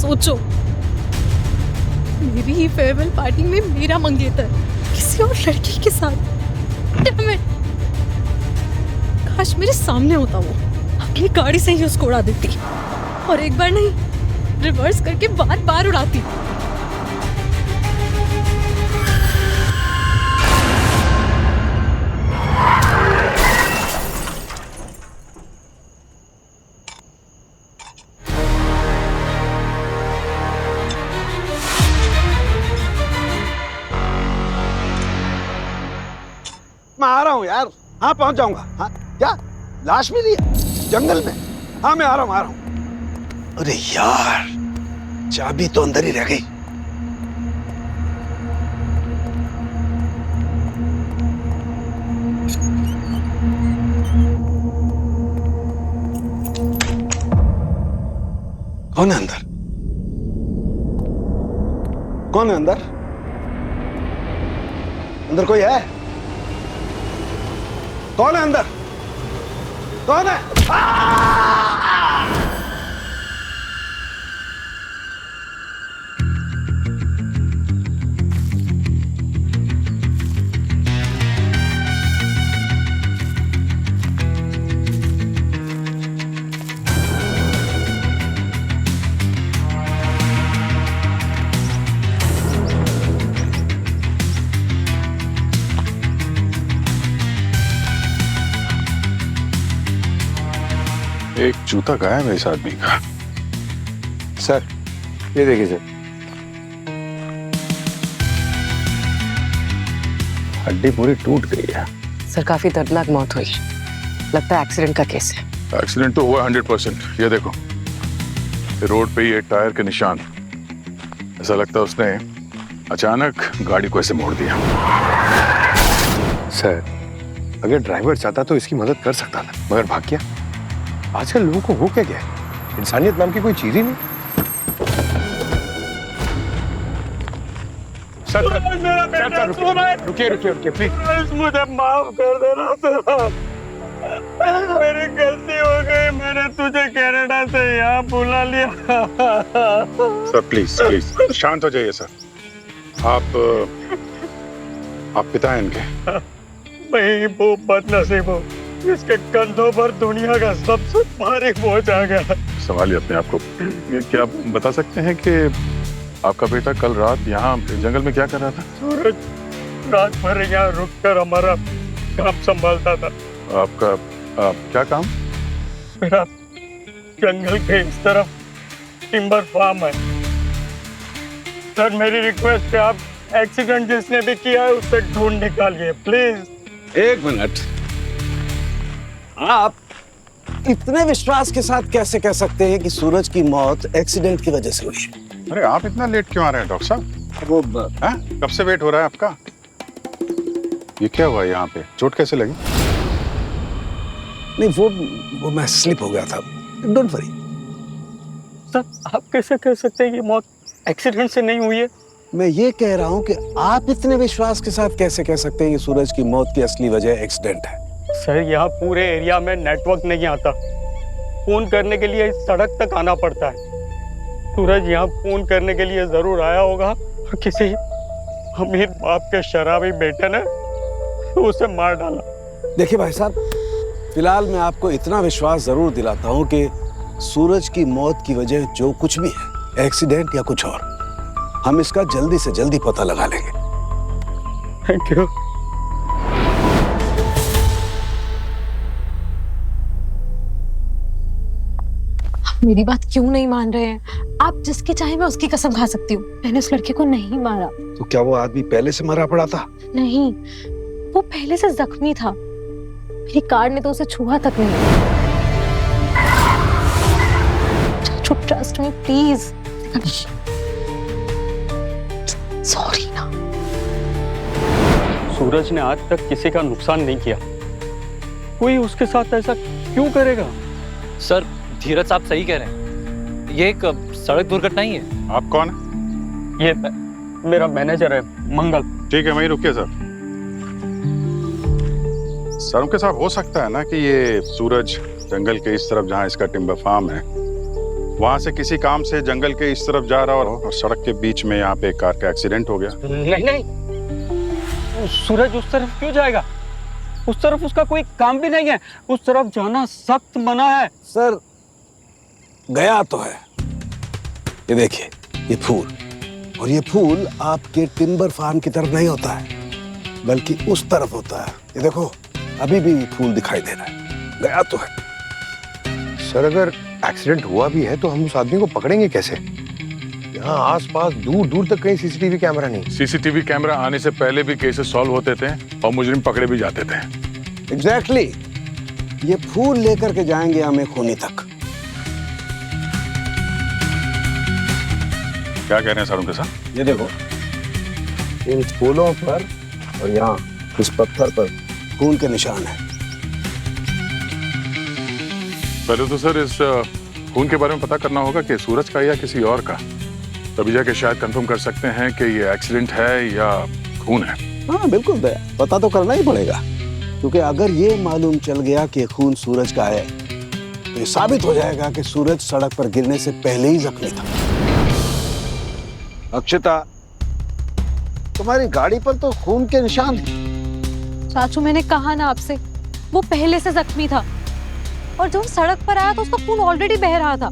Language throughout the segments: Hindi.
सोचो, मेरी ही फेयरवेल पार्टी में मेरा मंगेतर किसी और लड़की के साथ। Damn it! काश मेरे सामने होता वो, अपनी गाड़ी से ही उसको उड़ा देती, और एक बार नहीं, रिवर्स करके बार बार उड़ाती। मैं आ रहा हूँ यार। हाँ पहुंच जाऊंगा। हाँ क्या लाश मिली है जंगल में? हाँ मैं आ रहा हूँ। अरे यार चाबी तो अंदर ही रह गई। कौन है अंदर? कौन है अंदर? अंदर कोई है? कौन है अंदर? कौन है? एक जूता गायब है इस आदमी का। सर ये देखिए सर, हड्डी पूरी टूट गई है। सर काफी दर्दनाक मौत हुई, लगता है एक्सीडेंट का केस है। एक्सीडेंट तो हुआ 100%। ये देखो, ये रोड पे ही एक टायर के निशान। ऐसा लगता है उसने अचानक गाड़ी को ऐसे मोड़ दिया। सर अगर ड्राइवर चाहता तो इसकी मदद कर सकता था, मगर भाग गया। आजकल लोगों को हो क्या गया है, इंसानियत नाम की कोई चीज ही नहीं। सर रुकिए रुकिए रुकिए प्लीज। मुझे माफ कर देना सर, मेरी गलती हो गई। मैंने तुझे कनाडा से यहाँ बुला लिया। सर प्लीज प्लीज शांत हो जाइए सर। आप पिता हैं इनके? मैं वो बदनसीब हूँ जिसके कंधों पर दुनिया का सबसे भारी बोझ आ गया। संभालिए अपने आप को। क्या आप बता सकते हैं कि आपका बेटा कल रात यहाँ जंगल में क्या कर रहा था? सूरज रात भर यहाँ रुककर हमारा काम संभालता था। आपका क्या काम? मेरा जंगल के इस तरफ टिम्बर फार्म है। सर मेरी रिक्वेस्ट है, आप एक्सीडेंट जिसने भी किया है उससे ढूंढ निकालिए प्लीज। एक मिनट, आप इतने विश्वास के साथ कैसे कह सकते हैं कि सूरज की मौत एक्सीडेंट की वजह से हुई? अरे आप इतना लेट क्यों आ रहे हैं डॉक्टर साहब? वो कब से वेट हो रहा है आपका? ये क्या हुआ यहाँ पे? चोट कैसे लगी? नहीं वो मैं स्लिप हो गया था। Don't worry. सर आप कैसे कह सकते हैं कि मौत एक्सीडेंट से नहीं हुई है? मैं ये कह रहा हूँ कि आप इतने विश्वास के साथ कैसे कह सकते हैं कि सूरज की मौत की असली वजह एक्सीडेंट है? सर यहाँ पूरे एरिया में नेटवर्क नहीं आता, फोन करने के लिए सड़क तक आना पड़ता है। सूरज यहाँ फोन करने के लिए जरूर आया होगा और किसी अमीर बाप के शराबी बेटे ने उसे मार डाला। देखिए भाई साहब, फिलहाल मैं आपको इतना विश्वास जरूर दिलाता हूँ कि सूरज की मौत की वजह जो कुछ भी है, एक्सीडेंट या कुछ और, हम इसका जल्दी से जल्दी पता लगा लेंगे। Thank you. मेरी बात क्यों नहीं मान रहे हैं? आप जिसके चाहे मैं उसकी कसम खा सकती हूँ, मैंने उस लड़के को नहीं मारा। तो क्या वो आदमी पहले से मरा पड़ा था? नहीं, वो पहले से जख्मी था। मेरी कार ने तो उसे छुआ तक नहीं। Trust me please. सॉरी ना। सूरज ने आज तक किसी का नुकसान नहीं किया, कोई उसके साथ ऐसा क्यों करेगा? सर धीरज साहब सही कह रहे हैं, ये एक सड़क दुर्घटना ही है। आप कौन है? ये मेरा मैनेजर है मंगल। ठीक है, वहीं रुकिए सर। सर के साहब, हो सकता है ना कि ये सूरज जंगल के इस तरफ जहाँ इसका टिम्बर फार्म है वहां से किसी काम से जंगल के इस तरफ जा रहा और सड़क के बीच में यहाँ पे एक कार का एक्सीडेंट हो गया। नहीं नहीं, सूरज उस तरफ क्यों जाएगा? उस तरफ उसका कोई काम भी नहीं है। उस तरफ जाना सख्त मना है। सर गया तो है। ये देखिए, ये फूल, और ये फूल आपके टिम्बर फार्म की तरफ नहीं होता है, बल्कि उस तरफ होता है। ये देखो, अभी भी फूल दिखाई दे रहा है। गया तो है। सर अगर एक्सीडेंट हुआ भी है तो हम उस आदमी को पकड़ेंगे कैसे? यहाँ आसपास दूर दूर तक कहीं सीसीटीवी कैमरा नहीं। सीसीटीवी कैमरा आने से पहले भी केसेस सॉल्व होते थे और मुजरिम पकड़े भी जाते थे। एग्जैक्टली। ये फूल लेकर के जाएंगे हमें खूनी तक। क्या कह रहे हैं सर उनके साथ? ये देखो, इन फूलों पर और यहाँ इस पत्थर पर खून के निशान है। पहले तो सर इस खून के बारे में पता करना होगा कि सूरज का या किसी और का, तभी जाके शायद कंफर्म कर सकते हैं कि ये एक्सीडेंट है या खून है। हाँ बिल्कुल दया, पता तो करना ही पड़ेगा, क्योंकि अगर ये मालूम चल गया कि खून सूरज का है तो ये साबित हो जाएगा कि सूरज सड़क पर गिरने से पहले ही जख्मी था। अक्षता, तुम्हारी गाड़ी पर तो खून के निशान हैं। चाचू मैंने कहा ना आपसे, वो पहले से जख्मी था और जब सड़क पर आया तो उसका खून ऑलरेडी बह रहा था।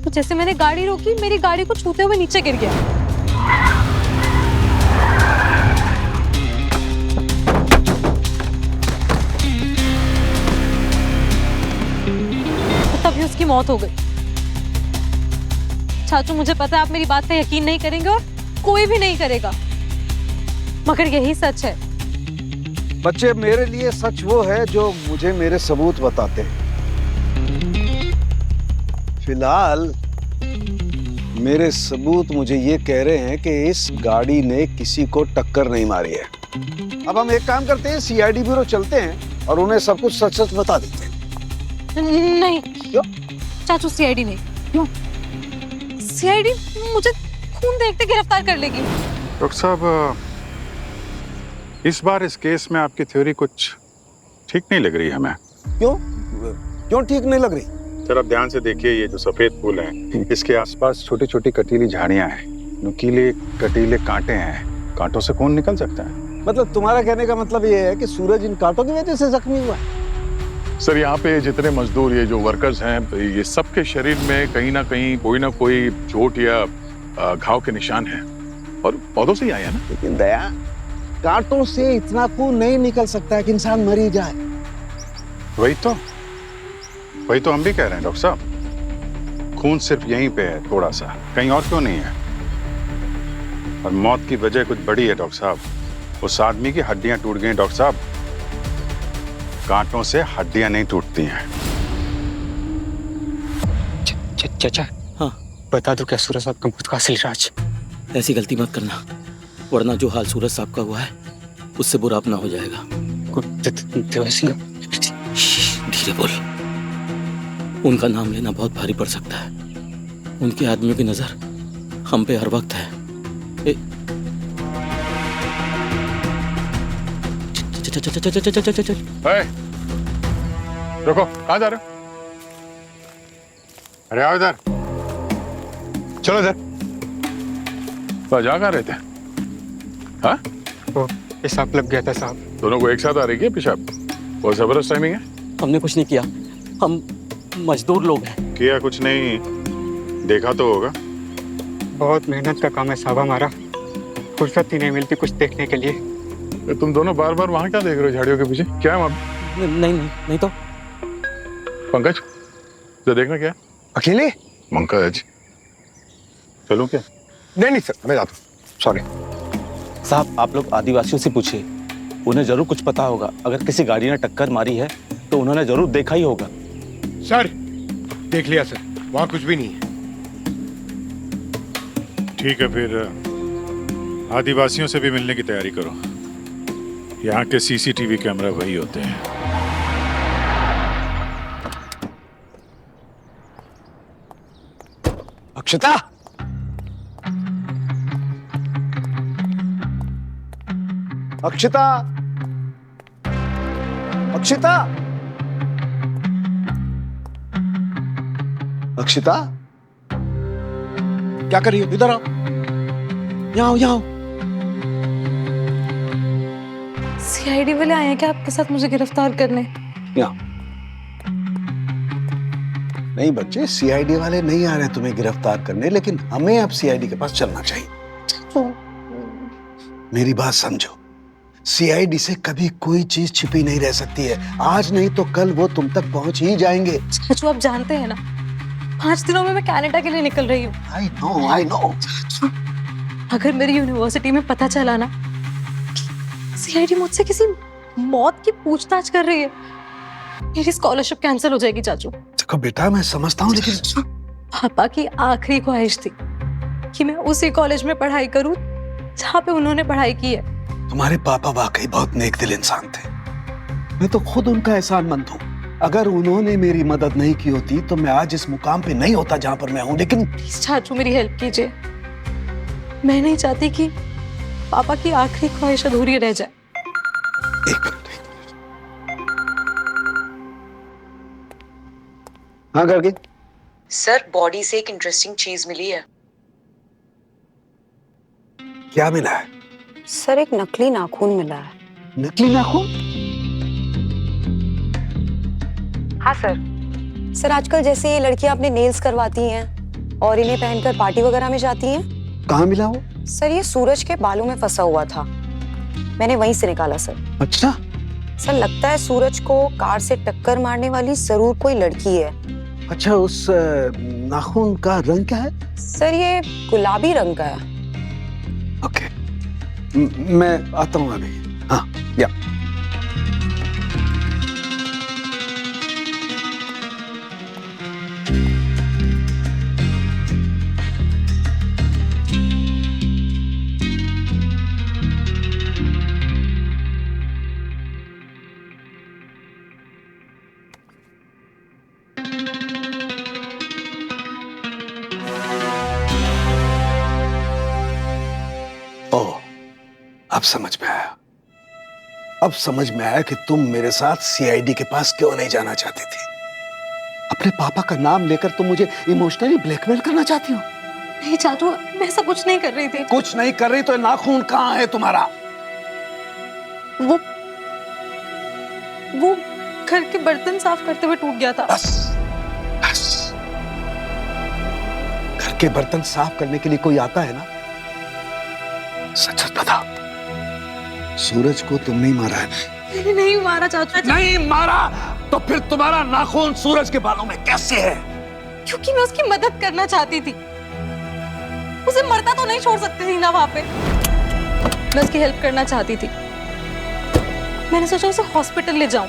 तो जैसे मैंने गाड़ी रोकी, मेरी गाड़ी को छूते हुए नीचे गिर गया। तो तभी उसकी मौत हो गई। चाचू मुझे पता है आप मेरी बात पे यकीन नहीं करेंगे और कोई भी नहीं करेगा, मगर यही सच है। बच्चे, मेरे लिए सच वो है जो मुझे मेरे सबूत बताते हैं। फिलहाल मेरे सबूत मुझे ये कह रहे हैं कि इस गाड़ी ने किसी को टक्कर नहीं मारी है। अब हम एक काम करते हैं, सीआईडी ब्यूरो चलते हैं और उन्हें सब कुछ सच सच बता देते हैं। नहीं क्यों? चाचू सीआईडी नहीं। क्यों? सीआईडी मुझे खून देखते गिरफ्तार कर लेगी। डॉक्टर साहब, इस बार इस केस में आपकी थ्योरी कुछ ठीक नहीं लग रही हमें। क्यों? क्यों ठीक नहीं लग रही? सर आप ध्यान से देखिए, ये जो सफेद फूल हैं, इसके आसपास छोटी छोटी कटीली झाड़ियां हैं, नुकीले कटीले कांटे हैं। कांटों से खून निकल सकता है। मतलब तुम्हारा कहने का मतलब ये है कि सूरज इन कांटों की वजह से जख्मी हुआ है? सर यहाँ पे जितने मजदूर, ये जो वर्कर्स हैं, ये सबके शरीर में कहीं ना कोई चोट या घाव के निशान हैं और पौधों से ही आया ना। लेकिन दया, कांटों से इतना खून नहीं निकल सकता है कि इंसान मर ही जाए। वही तो हम भी कह रहे हैं डॉक्टर साहब। खून सिर्फ यहीं पे है, थोड़ा सा, कहीं और क्यों नहीं है? और मौत की वजह कुछ बड़ी है डॉक्टर साहब। उस आदमी की हड्डियां टूट गई डॉक्टर साहब। कांटों से हड्डियां नहीं टूटती हैं। चाचा, हाँ बता दो क्या सूरज साहब का मौत का असली राज? ऐसी गलती मत करना, वरना जो हाल सूरज साहब का हुआ है उससे बुरा अपना हो जाएगा। धीरे बोल, उनका नाम लेना बहुत भारी पड़ सकता है। उनके आदमियों की नजर हम पे हर वक्त है। रुको, कहाँ जा रहे हो? अरे आओ इधर, चलो इधर। जा कहाँ रहे थे? हाँ? वो पेशाब लग गया था साहब। दोनों को एक साथ आ रही है पेशाब? बहुत जबरदस्त टाइमिंग है। हमने कुछ नहीं किया, हम मजदूर लोग हैं। किया कुछ नहीं, देखा तो होगा। बहुत मेहनत का काम है साहब हमारा, फुर्सत ही नहीं मिलती कुछ देखने के लिए। तुम दोनों बार बार वहाँ क्या देख रहे हो झाड़ियों के पीछे? क्या है वहाँ? नहीं तो पंकज, तो देखना क्या है? अकेले? पंकज, चलूं क्या? नहीं सर, मैं जाता हूँ, सॉरी। साहब आप लोग आदिवासियों से पूछिए, उन्हें जरूर कुछ पता होगा। अगर किसी गाड़ी ने टक्कर मारी है तो उन्होंने जरूर देखा ही होगा। सर देख लिया सर, वहाँ कुछ भी नहीं है। ठीक है, फिर आदिवासियों से भी मिलने की तैयारी करो। यहाँ के सीसीटीवी कैमरा वही होते हैं। अक्षता, अक्षता, अक्षता, अक्षिता, क्या कर रही हो? इधर आओ, यहाँ आओ, यहाँ आओ। सीआईडी वाले आए हैं क्या आपके साथ मुझे गिरफ्तार करने? यहाँ। नहीं बच्चे, सीआईडी वाले नहीं आ रहे तुम्हें गिरफ्तार करने, लेकिन हमें अब सीआईडी के पास चलना चाहिए। मेरी बात समझो, सीआईडी से कभी कोई चीज छिपी नहीं रह सकती है। आज नहीं तो कल वो तुम तक पहुंच ही जाएंगे। चाचू आप जानते हैं ना, 5 दिनों में मैं कनाडा के लिए निकल रही हूँ। I know. अगर मेरी यूनिवर्सिटी में पता चला ना सीआईडी मुझसे किसी मौत की पूछताछ कर रही है, मेरी स्कॉलरशिप कैंसिल हो जाएगी चाचू। देखो बेटा, मैं समझता हूँ, लेकिन पापा की आखिरी ख्वाहिश थी कि मैं उसी कॉलेज में पढ़ाई करूं जहाँ पे उन्होंने पढ़ाई की है। तुम्हारे पापा वाकई बहुत नेक दिल इंसान थे। मैं तो खुद उनका एहसानमंद हूँ। अगर उन्होंने मेरी मदद नहीं की होती तो मैं आज इस मुकाम पे नहीं होता जहाँ पर मैं हूँ। लेकिन प्लीज चाचू मेरी हेल्प कीजिए, मैं नहीं चाहती कि पापा की आखिरी ख्वाहिश अधूरी रह जाए। एक मिनट। हाँ करके। सर, बॉडी से एक इंटरेस्टिंग चीज मिली है। क्या मिला है? सर, एक नकली नाखून मिला है। नकली नाखून? हाँ सर। सर, आजकल जैसे ये लड़कियां अपने नेल्स करवाती हैं और इन्हें पहनकर पार्टी वगैरह में जाती हैं। कहाँ मिला वो? सर, ये सूरज के बालों में फंसा हुआ था, मैंने वहीं से निकाला सर। अच्छा। सर, लगता है सूरज को कार से टक्कर मारने वाली जरूर कोई लड़की है। अच्छा, उस नाखून का रंग क्या है? सर, ये गुलाबी रंग का है। ओके, मैं आता हूँ अभी। हाँ, या। अब समझ में आया। अब समझ में आया कि तुम मेरे साथ सीआईडी के पास क्यों नहीं जाना चाहती थी। अपने पापा का नाम लेकर तुम मुझे इमोशनली ब्लैकमेल करना चाहती हो। नहीं चाचू, मैं ऐसा कुछ नहीं कर रही थी। कुछ नहीं कर रही तो नाखून कहाँ है तुम्हारा? वो घर के बर्तन साफ करते हुए टूट गया था। बस, बस। घर के बर्तन साफ करने के लिए कोई आता है ना? सच सच बता, सूरज को तुम नहीं मारा है? मैंने नहीं मारा चाचू। नहीं मारा तो फिर तुम्हारा नाखून सूरज के बालों में कैसे है? क्योंकि मैं उसकी मदद करना चाहती थी। उसे मरता तो नहीं छोड़ सकती थी ना वहां पे। मैं उसकी हेल्प करना चाहती थी। मैंने सोचा उसे हॉस्पिटल ले जाऊं,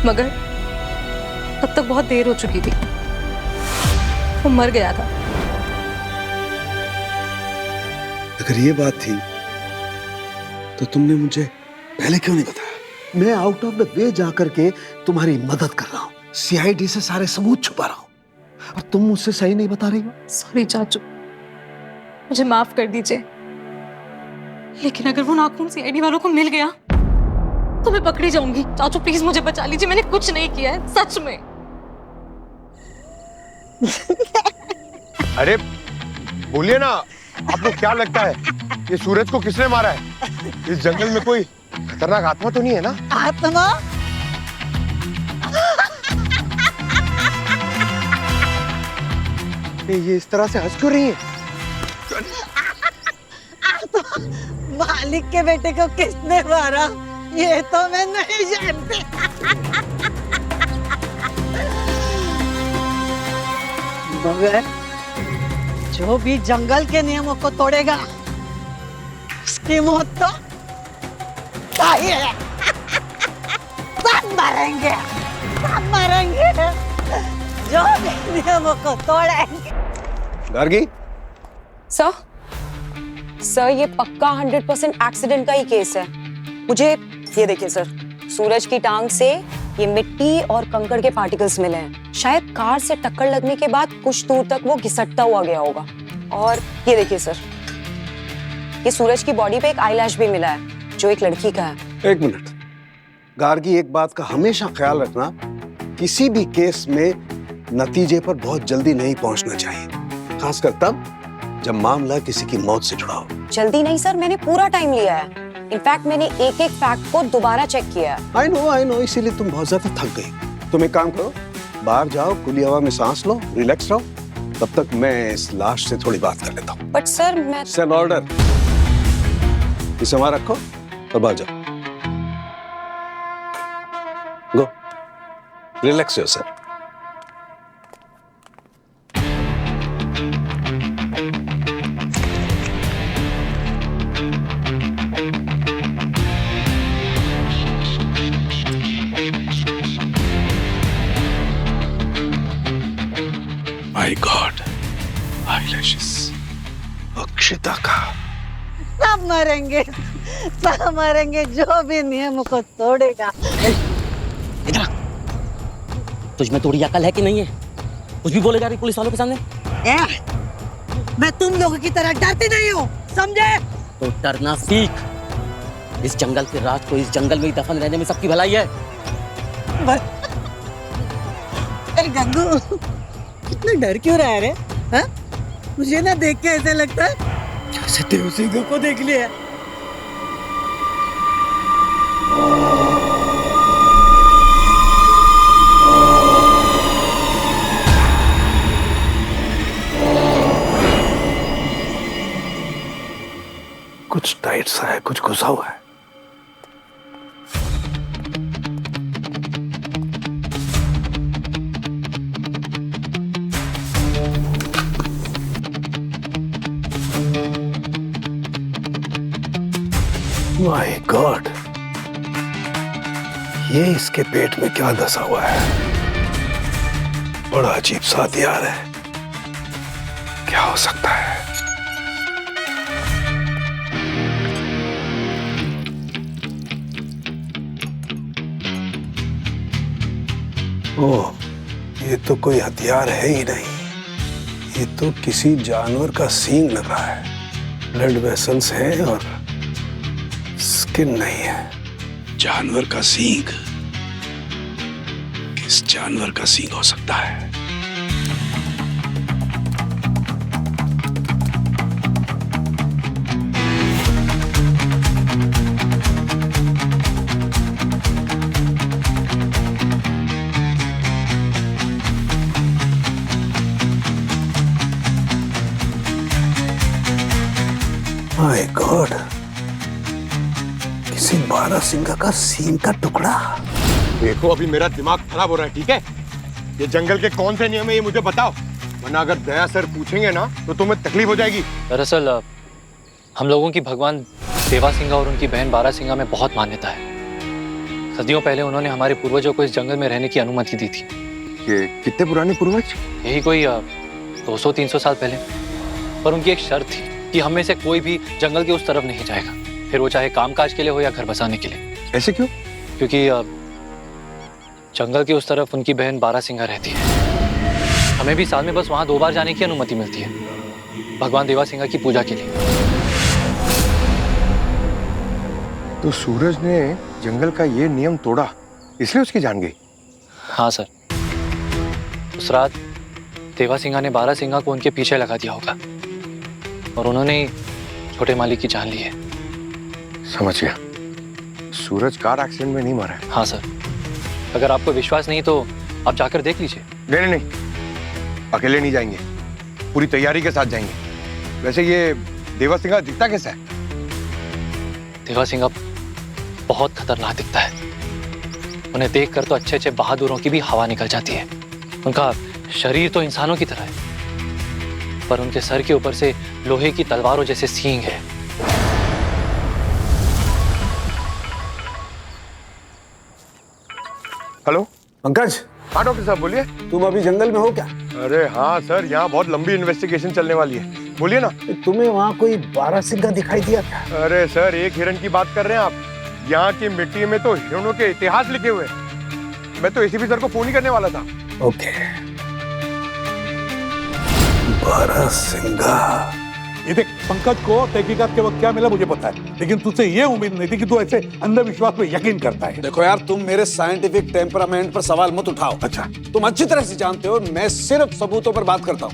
मगर तब तक बहुत देर हो चुकी थी। वो मर गया था। अगर ये बात थी तो तुमने मुझे पहले क्यों नहीं बताया? मैं आउट ऑफ द वे जाकर के तुम्हारी मदद कर रहा हूँ, सीआईडी से सारे सबूत छुपा रहा हूँ, और तुम मुझसे सही नहीं बता रही हो। सॉरी चाचू, मुझे माफ कर दीजिए। लेकिन अगर वो नाखून सीआईडी वालों को मिल गया तो मैं पकड़ी जाऊंगी। चाचू प्लीज मुझे बचा लीजिए, मैंने कुछ नहीं किया है, सच में। अरे बोलिए ना, आपको क्या लगता है ये सूरज को किसने मारा है? इस जंगल में कोई खतरनाक आत्मा तो नहीं है ना? आत्मा? ये इस तरह से हंस क्यों रही है? मालिक के बेटे को किसने मारा ये तो मैं नहीं जानती। मगर जो भी जंगल के नियमों को तोड़ेगा उसकी मौत तो तय है। सब मरेंगे, सब मरेंगे जो भी नियमों को तोड़ेंगे। गार्गी? सर, ये पक्का 100% एक्सीडेंट का ही केस है। मुझे ये देखिए सर, सूरज की टांग से ये मिट्टी और कंकड़ के पार्टिकल्स मिले हैं। शायद कार से टक्कर लगने के बाद कुछ दूर तक वो घिसटता हुआ गया होगा। और ये देखिए सर, ये सूरज की बॉडी पे एक आईलैश भी मिला है जो एक लड़की का है। एक मिनट गार्गी, एक बात का हमेशा ख्याल रखना, किसी भी केस में नतीजे पर बहुत जल्दी नहीं पहुंचना चाहिए, खासकर तब जब मामला किसी की मौत से जुड़ा हो। जल्दी नहीं सर, मैंने पूरा टाइम लिया है। इनफैक्ट मैंने एक एक फैक्ट को दोबारा चेक किया है। आई नो, इसीलिए तुम बहुत ज्यादा थक गई। तुम एक काम करो, बाहर जाओ, खुली हवा में सांस लो, रिलैक्स रहो। तब तक मैं इस लाश से थोड़ी बात कर लेता हूँ। बट सर मैं सेल ऑर्डर, इसे वहां रखो और बाहर जाओ। Go, relax yourself. My God, eyelashes, Akshita का। सब मरेंगे जो भी नियम को तोड़ेगा। इधर आ। तुझ में थोड़ी अकल है कि नहीं है? कुछ भी बोले जा रही पुलिस वालों के सामने? मैं तुम लोगों की तरह डरती नहीं हूँ, समझे? तो डरना सीख। इस जंगल के राज को इस जंगल में ही दफन रहने में सबकी भलाई है। अरे गंगू, कितना डर क्यों रहा है रे? हाँ? मुझे ना देख के ऐसा लगता है जैसे देव सिंह को देख लिया। कुछ टाइट सा है, कुछ घुसा हुआ है। माय गॉड, ये इसके पेट में क्या धसा हुआ है? बड़ा अजीब सा हथियार है। क्या हो सकता है? ओह, ये तो कोई हथियार है ही नहीं। ये तो किसी जानवर का सींग लग रहा है। ब्लड वेसल्स हैं और स्किन नहीं है। जानवर का सींग? किस जानवर का सींग हो सकता है? माय गॉड, किसी बारहसिंगा का सींग का टुकड़ा। देखो, अभी मेरा दिमाग खराब हो रहा है, ठीक है? ये जंगल के कौन से नियम है ये मुझे बताओ, वरना अगर दया सर पूछेंगे ना तो तुम्हें तकलीफ हो जाएगी। दरअसल हम लोगों की भगवान देवासिंगा और उनकी बहन बारासिंगा में बहुत मान्यता है। सदियों पहले उन्होंने हमारे पूर्वजों को इस जंगल में रहने की अनुमति दी थी। ये कितने पुराने पूर्वज? यही कोई 200-300 साल पहले। पर उनकी एक शर्त थी कि हम में से कोई भी जंगल के उस तरफ नहीं जाएगा, फिर वो चाहे कामकाज के लिए हो या घर बसाने के लिए। ऐसे क्यों? क्योंकि जंगल के उस तरफ उनकी बहन बारासिंगा रहती है। हमें भी साल में बस वहां 2 बार जाने की अनुमति मिलती है, भगवान देवासिंगा की पूजा के लिए। तो सूरज ने जंगल का ये नियम तोड़ा, इसलिए उसकी जान गई? हाँ सर, उस रात देवासिंगा ने बारासिंगा को उनके पीछे लगा दिया होगा और उन्होंने छोटे मालिक की जान ली है। समझ गया। सूरज कार एक्सीडेंट में नहीं मरा है? हाँ सर, अगर आपको विश्वास नहीं तो आप जाकर देख लीजिए। नहीं, अकेले नहीं जाएंगे, पूरी तैयारी के साथ जाएंगे। वैसे ये देवासिंगा दिखता कैसा है? देवासिंगा बहुत खतरनाक दिखता है। उन्हें देखकर तो अच्छे अच्छे बहादुरों की भी हवा निकल जाती है। उनका शरीर तो इंसानों की तरह है, पर उनके सर के ऊपर से लोहे की तलवारों जैसे सींग है। हेलो पंकज। हाँ डॉक्टर साहब बोलिए। तुम अभी जंगल में हो क्या? अरे हाँ सर, यहाँ बहुत लंबी इन्वेस्टिगेशन चलने वाली है, बोलिए ना। तुम्हें वहाँ कोई बारहसिंगा दिखाई दिया क्या? अरे सर, एक हिरन की बात कर रहे हैं आप? यहाँ की मिट्टी में तो हिरणों के इतिहास लिखे हुए हैं। मैं तो एसीपी सर को फोन ही करने वाला था। ओके, बारहसिंगा ये देख, पंकज को तहकीकात के वक्त क्या मिला मुझे पता है, लेकिन तुझसे ये उम्मीद नहीं थी कि तू ऐसे अंधविश्वास पे यकीन करता है। देखो यार, तुम मेरे साइंटिफिक टेम्परामेंट पर सवाल मत उठाओ। अच्छा, तुम अच्छी तरह से जानते हो मैं सिर्फ सबूतों पर बात करता हूँ।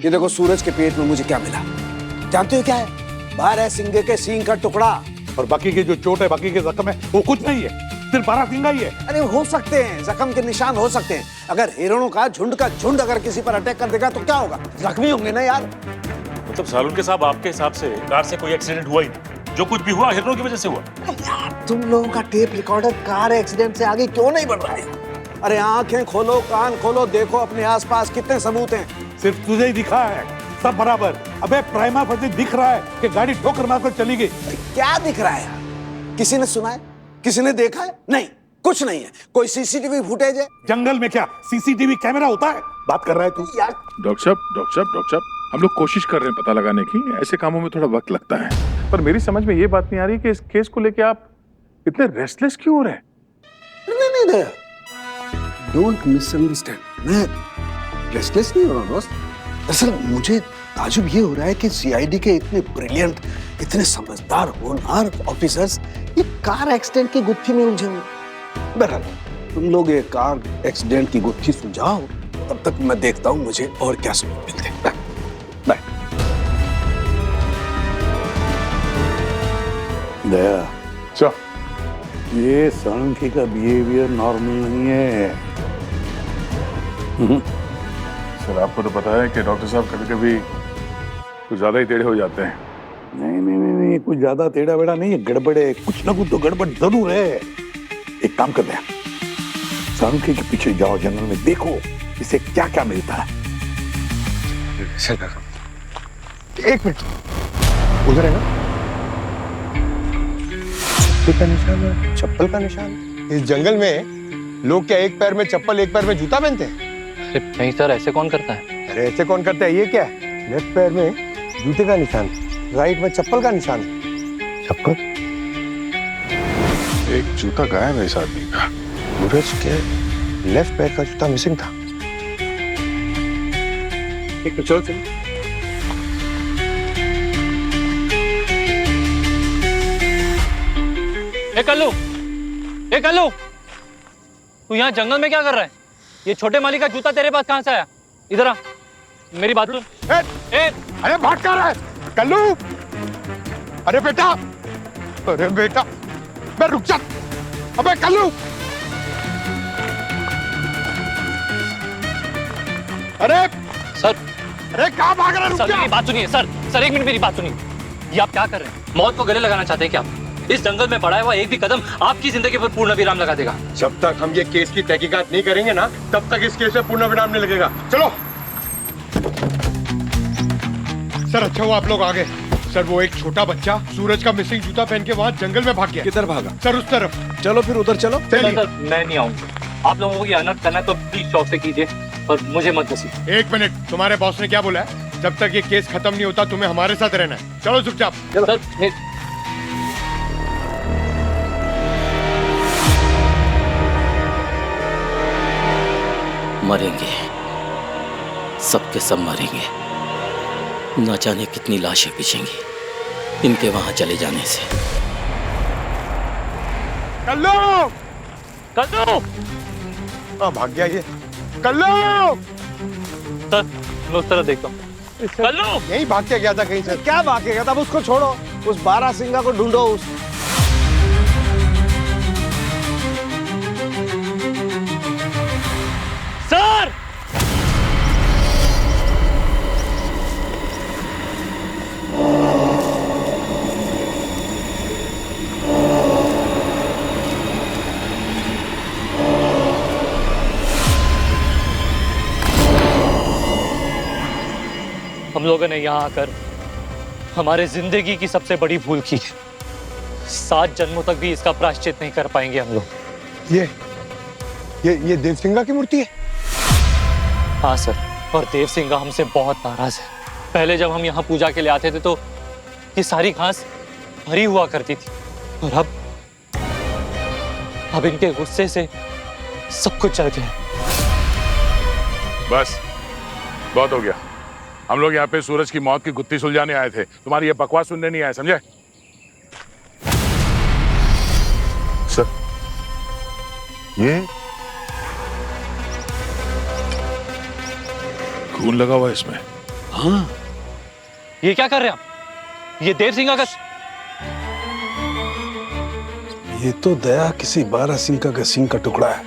ये देखो, सूरज के पेट में मुझे क्या मिला जानते हो क्या है? बारह सिंगे के सींग का टुकड़ा। और बाकी की जो चोट है, बाकी के जख्म है, वो कुछ नहीं है, सिर्फ 12 सिंगा ही है। अरे हो सकते हैं, जख्म के निशान हो सकते हैं। अगर हिरणों का झुंड अगर किसी पर अटैक कर देगा तो क्या होगा? जख्मी होंगे ना यार। मतलब सालुन के साहब, आपके हिसाब से कार से कोई एक्सीडेंट हुआ ही नहीं, जो कुछ भी हुआ हिरणों की वजह से हुआ। तुम लोगों का टेप रिकॉर्डर कार एक्सीडेंट से आगे क्यों नहीं बढ़ रहा है? अरे आंखें खोलो, कान खोलो, देखो अपने आसपास कितने सबूत हैं। सिर्फ तुझे ही दिखा है, सब बराबर। अबे प्राइमा फर्जी दिख रहा है कि गाड़ी ठोकर मारकर चली गई। क्या दिख रहा है यार? किसी ने सुना है? किसी ने देखा है? नहीं, कुछ नहीं है। कोई सीसीटीवी फुटेज है? जंगल में क्या सीसीटीवी कैमरा होता है? बात कर रहा है तू यार। डॉक्टर साहब, हम लोग कोशिश कर रहे हैं पता लगाने की। ऐसे कामों में थोड़ा वक्त लगता है, पर मेरी समझ में ये बात नहीं आ रही कि इस केस को लेके आप इतने रेस्टलेस क्यों हो रहे हैं? नहीं दया, डोंट मिसअंडरस्टैंड। मैं रेस्टलेस नहीं हो रहा दोस्त। दरअसल मुझे ताजुब ये हो रहा है कि सीआईडी के इतने ब्रिलियंट, इतने समझदार, होनहार ऑफिसर्स ये कार एक्सीडेंट की गुत्थी में उलझे हुए। बहरहाल तुम लोग ये कार एक्सीडेंट की गुत्थी सुलझाओ, तब तक मैं देखता हूँ मुझे और क्या सबूत मिलते हैं। बाय। दया, ये सालुंकी का बिहेवियर नॉर्मल नहीं है। सर, आपको तो पता है कि डॉक्टर साहब कभी-कभी कुछ ज्यादा ही टेढ़े हो जाते हैं। नहीं, कुछ ज्यादा टेढ़ा बेड़ा नहीं है, गड़बड़ है, कुछ ना कुछ तो गड़बड़ जरूर है। एक काम करते हैं, सालुंकी के पीछे जाओ, जंगल में देखो इसे क्या क्या मिलता है। एक मिनट, उधर है ना चप्पल का निशान है। चप्पल का निशान? इस जंगल में लोग क्या एक पैर में चप्पल एक पैर में जूता पहनते हैं? नहीं सर, ऐसे कौन करता है? अरे ऐसे कौन करता है? ये क्या है? लेफ्ट पैर में जूते का निशान, राइट में चप्पल का निशान। चप्पल? एक जूता गायब है इस आदमी का। सूरज के लेफ्ट पैर का जूता मिसिंग था। एक तो चलो। कल्लू, तू यहाँ जंगल में क्या कर रहा है? ये छोटे माली का जूता तेरे पास कहाँ से आया? इधर आ, मेरी बात सुन। अरे भाग कर रहा है कल्लू? अरे बेटा, मैं रुक जा। अबे कल्लू, अरे सर, अरे कहाँ भाग रहा है? सर मेरी बात सुनिए। सर 1 मिनट मेरी बात सुनिए। ये आप क्या कर रहे हैं? मौत को गले लगाना चाहते हैं क्या आप? इस जंगल में बढ़ाया हुआ एक भी कदम आपकी जिंदगी पर पूर्ण विराम लगा देगा। जब तक हम ये केस की तहकीकात नहीं करेंगे ना, तब तक इस केस में पूर्ण विराम नहीं लगेगा। चलो सर, अच्छा हुआ आप लोग आ गए। सर, वो एक छोटा बच्चा सूरज का मिसिंग जूता पहन के वहाँ जंगल में भाग गया। किधर भागा? सर उस तरफ। चलो फिर उधर चलो। सर मैं नहीं आऊंगा। आप लोगों को ये अनर्थ करना है तो प्लीज शौक से कीजिए, और मुझे मत घसीटिए। 1 मिनट, तुम्हारे बॉस ने क्या बोला है? जब तक ये केस खत्म नहीं होता तुम्हें हमारे साथ रहना है। चलो चुपचाप। मरेंगे, सबके सब मरेंगे। न जाने कितनी लाशें बिछेंगी इनके वहां चले जाने से। कल्लू! कल्लू! भाग गया ये। कल्लू! सर मैं उस तरह देखता हूँ। कल्लू! यही भाग के गया था कहीं से। क्या भाग के गया था? अब उसको छोड़ो, उस 12 सिंगा को ढूंढो। सर! हम लोगों ने यहाँ आकर हमारे जिंदगी की सबसे बड़ी भूल की। 7 जन्मों तक भी इसका प्रायश्चित नहीं कर पाएंगे हम लोग। ये देव सिंगा की मूर्ति है? हाँ सर, और देव सिंगा हमसे बहुत नाराज है। पहले जब हम यहाँ पूजा के लिए आते थे तो ये सारी घास भरी हुआ करती थी, और अब इनके गुस्से से सब कुछ जल गया। बस बहुत हो गया, हम लोग यहाँ पे सूरज की मौत की गुत्थी सुलझाने आए थे, तुम्हारी ये बकवास सुनने नहीं आए, समझे? सर, ये खून लगा हुआ है इसमें। हाँ, ये क्या कर रहे हैं आप? ये देव सिंह का ये तो दया किसी बारह सिंह का सिंह का टुकड़ा है।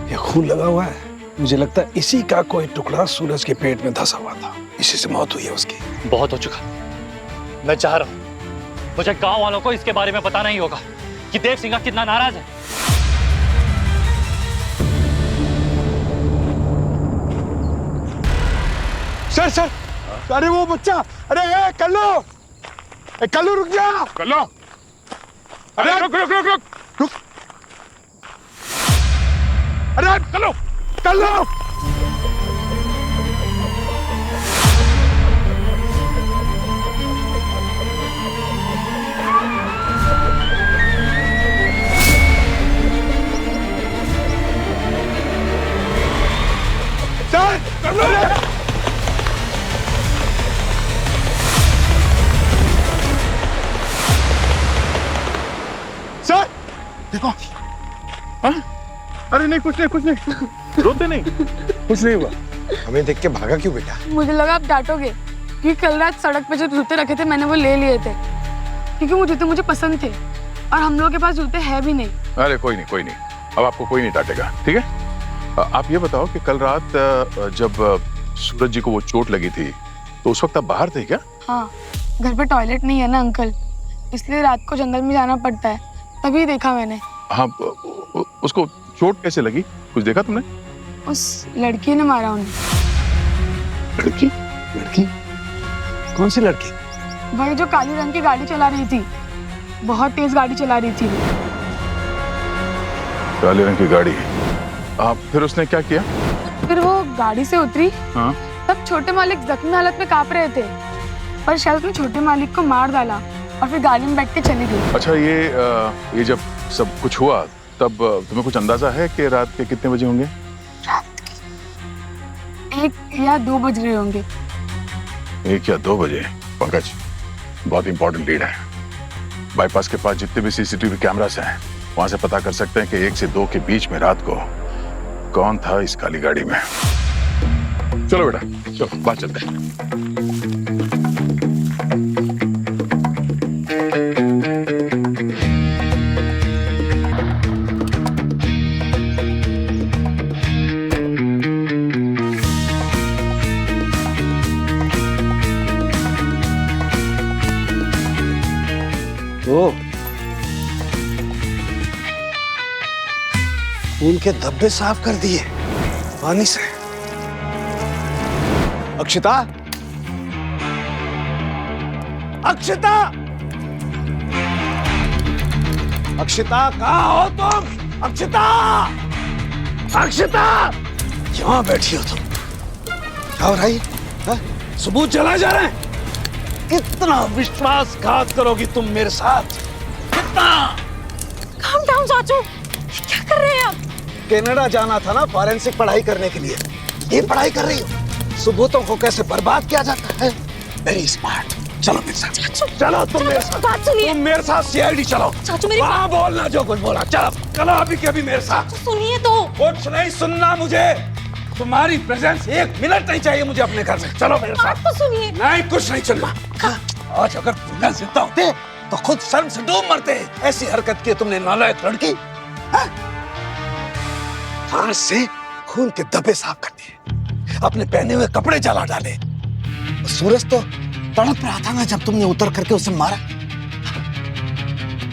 ये खून लगा हुआ है, मुझे लगता है इसी का कोई टुकड़ा सूरज के पेट में धंसा हुआ था, इसी से मौत हुई है उसकी। बहुत हो चुका। मैं चाह रहा हूं मुझे गांव वालों को इसके बारे में बताना ही होगा कि देव सिंह कितना नाराज है। सर सर, अरे वो बच्चा, अरे कल्लू, कल्लू रुक जा। कल्लू, अरे रुक रुक रुक रुक रुक। अरे कल्लू, कल्लू। सर, कल्लू। सर, देखो। हाँ? अरे नहीं, कुछ नहीं, कुछ नहीं, रोते नहीं, कुछ नहीं हुआ। हमें देख के भागा क्यों बेटा? मुझे लगा आप डांटोगे क्योंकि कल रात सड़क पे जो जूते रखे थे मैंने वो ले लिए थे, क्योंकि वो जूते मुझे पसंद थे और हम लोगों के पास जूते है भी नहीं। अरे कोई नहीं, कोई नहीं, अब आपको कोई नहीं डांटेगा, ठीक है? आप ये बताओ कि कल रात जब सूरज जी को वो चोट लगी थी तो उस वक्त आप बाहर थे क्या? हाँ, घर पे टॉयलेट नहीं है ना अंकल, इसलिए रात को जंगल में जाना पड़ता है, तभी देखा मैंने। हाँ, उसको चोट कैसे लगी, कुछ देखा तुमने? उस लड़की ने मारा उन्हें। लड़की? लड़की? कौन सी लड़की? वही जो काली रंग की गाड़ी चला रही थी, बहुत तेज गाड़ी चला रही थी। काले रंग की गाड़ी। फिर उसने क्या किया? फिर वो गाड़ी से उतरी। हाँ? तब छोटे मालिक जख्मी हालत में कांप रहे थे, पर शायद उसने छोटे मालिक को मार डाला और फिर गाड़ी में बैठ के चली गई। अच्छा, ये जब सब कुछ हुआ तब तुम्हें कुछ अंदाजा है कि रात के कितने बजे होंगे? रात के 1 या 2 बज रहे होंगे। 1 या 2 बजे। पंकज, बहुत इंपॉर्टेंट लीड है। बाईपास के पास जितने भी सीसीटीवी कैमरास हैं वहां से पता कर सकते हैं कि 1 से 2 के बीच में रात को कौन था इस काली गाड़ी में। चलो बेटा, चलो बात चलते हैं। खून के धब्बे साफ कर दिए पानी से। अक्षिता, अक्षिता, अक्षिता, कहाँ हो तुम? अक्षिता, अक्षिता, यहाँ बैठी हो तुम? क्या हो रहा है? सबूत जलाए जा रहे हैं। कितना विश्वासघात करोगी तुम मेरे साथ? कितना? काम डाउन चाचू, क्या कर रहे हैं आप? कनाडा जाना था ना फॉरेंसिक पढ़ाई करने के लिए, ये पढ़ाई कर रही हो। सबूतों को कैसे बर्बाद किया जाता है। Very smart. चलो मेरे साथ। चलो तुम मेरे साथ। बात सुनिए। तुम मेरे साथ सीआईडी चलो। चाचू मेरी वहाँ बोलना जो कुछ बोला। चलो चलो अभी के अभी मेरे साथ। सुनिए तो। कुछ नहीं सुनना मुझे। तुम्हारी प्रेजेंस 1 मिनट नहीं चाहिए मुझे अपने घर में। चलो मेरे साथ। तो सुनिए। नहीं, कुछ नहीं सुनना। आज अगर तुम जिंदा होते तो खुद शर्म से डूब मरते। ऐसी हरकत की तुमने, नालायक लड़की। हाथ से खून के धब्बे साफ कर दिए, अपने पहने हुए कपड़े जला डाले। सूरज तो तड़प रहा था ना जब तुमने उतर करके उसे मारा।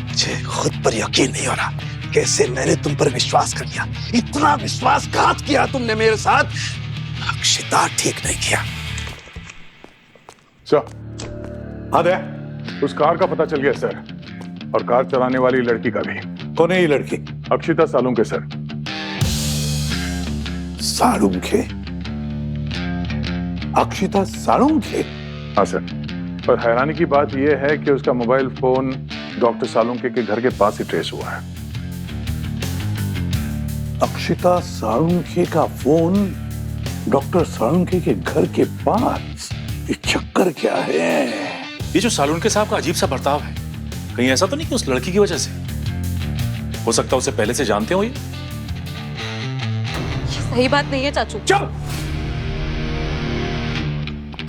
मुझे खुद पर यकीन नहीं हो रहा कैसे मैंने तुम पर विश्वास कर लिया। इतना विश्वासघात किया तुमने मेरे साथ। अक्षिता, ठीक नहीं किया। हाँ दया, उस कार का पता चल गया सर, और कार चलाने वाली लड़की का भी। कौन है ये लड़की? अक्षिता सालुंके सर। सालुंके? अक्षिता सालुंके? हाँ सर, पर हैरानी की बात यह है कि उसका मोबाइल फोन डॉक्टर सालुंके के घर के पास ही ट्रेस हुआ है। अक्षिता सालुंके का फोन डॉक्टर सालुंके के घर के पास? ये चक्कर क्या है? ये जो सालून के साहब का अजीब सा बर्ताव है, कहीं ऐसा तो नहीं कि उस लड़की की वजह से? हो सकता है उसे पहले से जानते हो ये? सही बात नहीं है चाचू। चुप!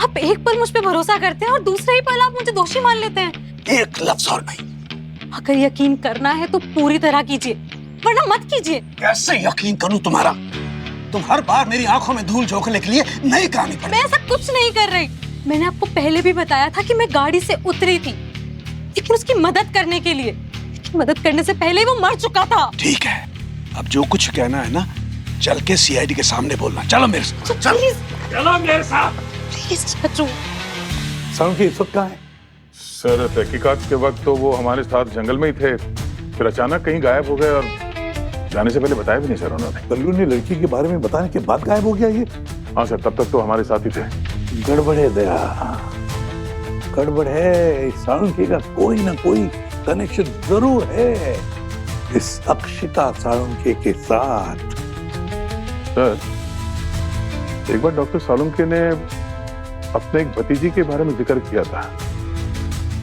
आप एक पल मुझ पे भरोसा करते हैं और दूसरे ही पल आप मुझे दोषी मान लेते हैं। एक लफ्ज और नहीं। अगर यकीन करना है तो पूरी तरह कीजिए, वरना मत कीजिए। कैसे यकीन करूं तुम्हारा? तुम हर बार मेरी आंखों में धूल झोंकने के लिए नई कहानी पढ़। मैं ऐसा कुछ नहीं कर रही। मैंने आपको पहले भी बताया था कि मैं गाड़ी से उतरी थी, लेकिन उसकी मदद करने के लिए। लेकिन मदद करने से पहले ही वो मर चुका था। ठीक है, अब जो कुछ कहना है ना, चल के सीआईडी के सामने बोलना। चलो मेरे साथ। चल। चलो मेरे साथ। प्लीज चाचू। सालून के इस वक्त कहाँ है? सर, तहकीकात के वक्त तो वो हमारे साथ जंगल में ही थे, फिर अचानक कहीं गायब हो गए और जाने से पहले बताया भी नहीं सर उन्होंने। कल्लू ने लड़की के बारे में बताने के बाद गायब हो गया ये? हाँ सर, तब तक तो हमारे साथ ही थे। गड़बड़ है दया, गड़बड़ है। साळुंखे का कोई ना कोई कनेक्शन जरूर है इस अक्षिता साळुंखे के साथ। सर, एक बार डॉक्टर सालुंखे ने अपने एक भतीजी के बारे में जिक्र किया था,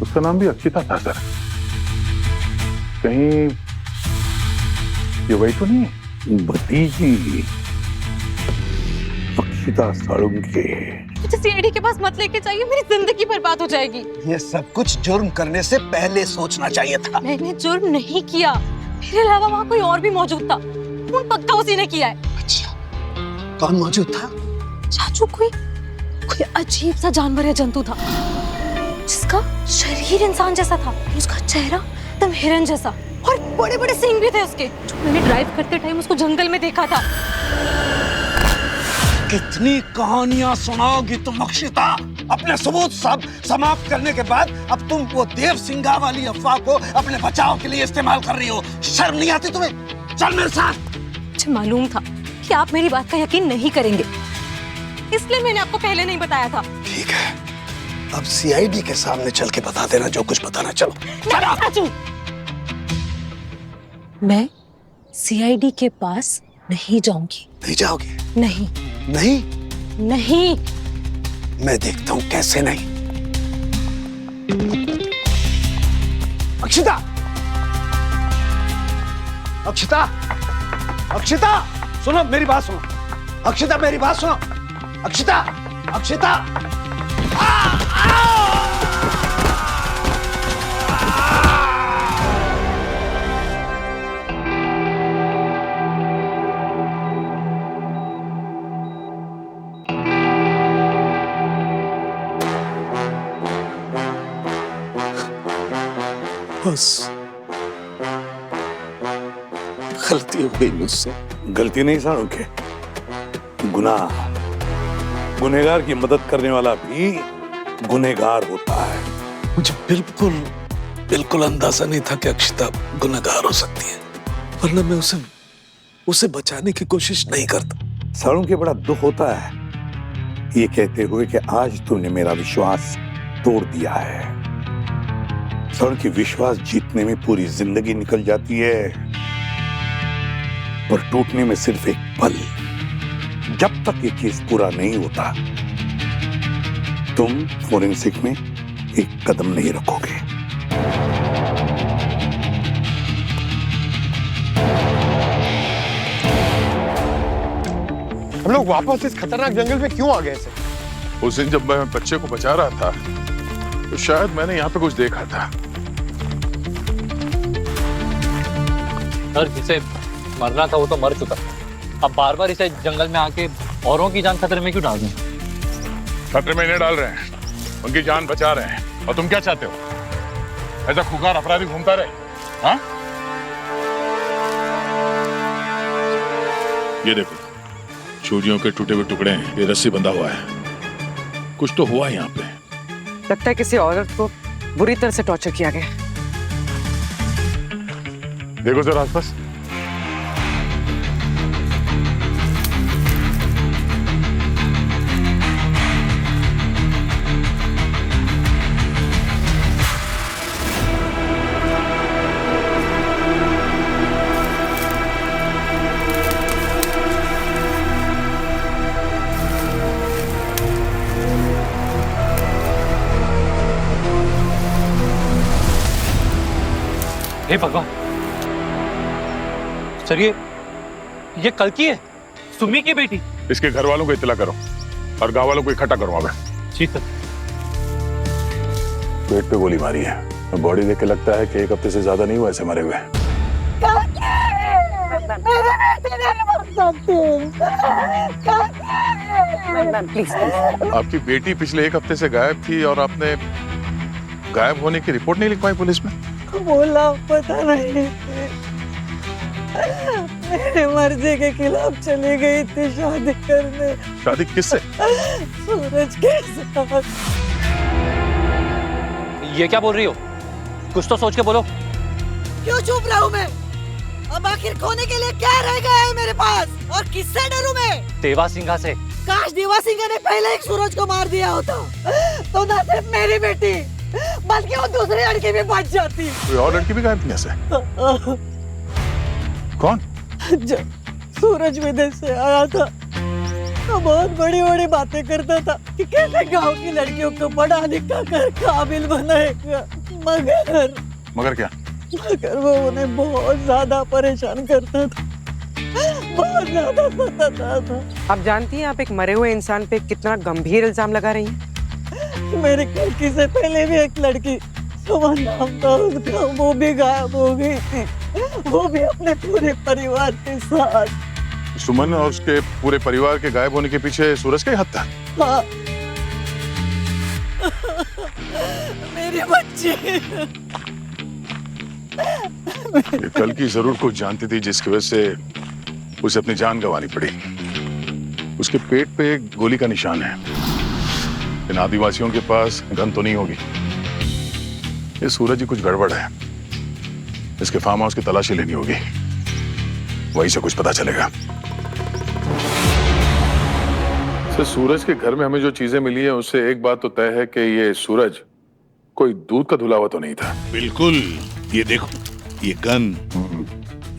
उसका नाम भी अक्षिता था सर। कहीं ये वही तो नहीं है? भतीजी अक्षिता साळुंखे। मुझे सीआईडी के पास मत लेके जाइए, मेरी जिंदगी बर्बाद हो जाएगी। ये सब कुछ जुर्म करने से पहले सोचना चाहिए था। मैंने जुर्म नहीं किया, मेरे अलावा वहाँ कोई और भी मौजूद था। खून पक्का उसी ने किया है। अच्छा, कौन मौजूद था? चाचू, कोई अजीब सा जानवर या जंतु था जिसका शरीर इंसान जैसा था, उसका चेहरा एकदम हिरन जैसा और बड़े बड़े सींग भी थे उसके। जो मैंने ड्राइव करते टाइम उसको जंगल में देखा था। कितनी कहानियां सुनाओगी तुम अक्षिता? अपने सबूत सब समाप्त करने के बाद अब तुम वो देव सिंगा वाली अफवाह को अपने बचाव के लिए इस्तेमाल कर रही हो। शर्म नहीं आती तुम्हें? चल मेरे साथ। मुझे मालूम था कि आप मेरी बात का यकीन नहीं करेंगे, इसलिए मैंने आपको पहले नहीं बताया था। ठीक है, अब सीआईडी के सामने चल के बता देना जो कुछ बताना। चलो। चाचू, मैं सीआईडी के पास नहीं जाऊंगी। नहीं जाओगे? नहीं नहीं नहीं। मैं देखता हूं कैसे नहीं। अक्षिता, अक्षिता, अक्षिता, सुनो मेरी बात सुनो। अक्षिता, मेरी बात सुनो। अक्षिता, अक्षिता। बस गलती हो गई मुझसे। गलती नहीं साळुंखे, गुनाह। गुनहगार की मदद करने वाला भी गुनहगार होता है। मुझे बिल्कुल बिल्कुल अंदाजा नहीं था कि अक्षिता गुनहगार हो सकती है, वरना मैं उसे बचाने की कोशिश नहीं करता। साळुंखे, बड़ा दुख होता है ये कहते हुए कि आज तुमने मेरा विश्वास तोड़ दिया है। साळुंखे, विश्वास जीतने में पूरी जिंदगी निकल जाती है और टूटने में सिर्फ एक पल। जब तक ये केस पूरा नहीं होता, तुम फोरेंसिक में एक कदम नहीं रखोगे। हम लोग वापस इस खतरनाक जंगल में क्यों आ गए सर? उस दिन जब मैं बच्चे को बचा रहा था तो शायद मैंने यहाँ पे कुछ देखा था। सर, जिसे मरना था वो तो मर चुका। अब बार बार इसे जंगल में आके औरों की जान खतरे में क्यों डाल दें? खतरे में नहीं डाल रहे हैं, उनकी जान बचा रहे हैं। और तुम क्या चाहते हो? ऐसा खुकार अपराधी घूमता रहे? हाँ? ये देखो, चूड़ियों के टूटे हुए टुकड़े हैं, ये रस्सी बंधा हुआ है। कुछ तो हुआ यहाँ पे। लगता है किसी औरत को बुरी तरह से टॉर्चर किया गया। देखो जरा आसपास। हे भगवान सर, ये कल्कि है, सुमी की बेटी। इसके घर वालों को इत्तला करो और गांव वालों को इकट्ठा करो। अब जी सर। पेट पे गोली मारी है, बॉडी देख के लगता है कि 1 हफ्ते से ज्यादा नहीं हुआ ऐसे मरे हुए। आपकी बेटी पिछले 1 हफ्ते से गायब थी और आपने गायब होने की रिपोर्ट नहीं लिखवाई पुलिस में? बोला पता नहीं, मेरे मर्जी के खिलाफ चली गई थी शादी करने। शादी किससे? सूरज के साथ। ये क्या बोल रही हो? कुछ तो सोच के बोलो। क्यों चुप रहूं मैं? अब आखिर खोने के लिए क्या रह गया है मेरे पास, और किससे डरूं मैं? देवा सिंघा से। काश देवा सिंह ने पहले एक सूरज को मार दिया होता तो ना सिर्फ मेरी बेटी बल्कि वो दूसरी लड़की भी बच जाती। कोई और लड़की भी गायब थी ऐसे? कौन? जब सूरज विदेश से आया था तो बहुत बड़ी बड़ी बातें करता था कि कैसे गांव की लड़कियों को पढ़ा लिखा कर काबिल बनाएगा, मगर क्या? मगर वो उन्हें बहुत ज्यादा परेशान करता था, बहुत ज्यादा सताता था। आप जानती हैं आप एक मरे हुए इंसान पे कितना गंभीर इल्जाम लगा रही हैं? मेरी लड़की से पहले भी एक लड़की सुमन नाम था उसका, वो भी गायब हो गई थी, वो भी अपने पूरे परिवार के साथ। सुमन और उसके पूरे परिवार के गायब होने के पीछे सूरज का ही हाथ था? हाँ। मेरे बच्चे। ये कल की जरूर कुछ जानती थी जिसकी वजह से उसे अपनी जान गंवानी पड़ी। उसके पेट पे एक गोली का निशान है। इन आदिवासियों के पास गन तो नहीं होगी। ये सूरज ही कुछ गड़बड़ है। इसके फार्म हाउस की तलाशी लेनी होगी, वहीं से कुछ पता चलेगा। सर, सूरज के घर में हमें जो चीजें मिली है उससे एक बात तो तय है कि ये सूरज कोई दूध का धुला हुआ तो नहीं था। बिल्कुल। ये देखो, ये गन,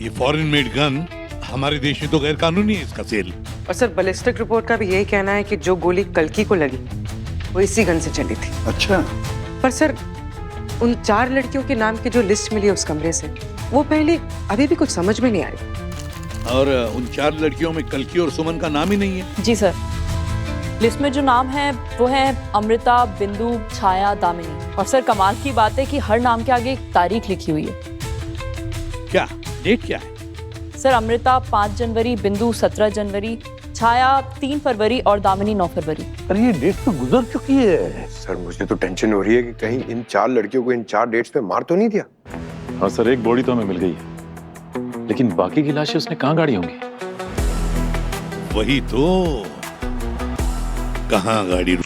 ये फॉरेन मेड गन हमारे देश में तो गैर कानूनी है इसका सेल। और सर बैलिस्टिक रिपोर्ट का भी यही कहना है कि जो गोली कल्कि को लगी वो इसी गन से चली थी। अच्छा। पर सर उन 4 लड़कियों के नाम की जो लिस्ट मिली उस कमरे से, वो पहले अभी भी कुछ समझ में नहीं आई। और उन 4 लड़कियों में कल्कि और सुमन का नाम ही नहीं है। जी सर, लिस्ट में जो नाम है वो है अमृता, बिंदु, छाया, दामिनी। और सर कमाल की बात है कि हर नाम के आगे एक तारीख लिखी हुई है। क्या डेट क्या है? सर अमृता 5 जनवरी, बिंदु 17 जनवरी, छाया 3 फरवरी और दामिनी 9 फरवरी। अरे ये डेट तो गुजर चुकी है। सर मुझे तो टेंशन हो रही है कि कहीं इन 4 लड़कियों को इन 4 डेट्स पे मार तो नहीं दिया। हाँ सर, एक बॉडी तो हमें मिल गई है, लेकिन बाकी की लाशें उसने कहाँ गाड़ी होंगी? वही तो, कहाँ गाड़ी।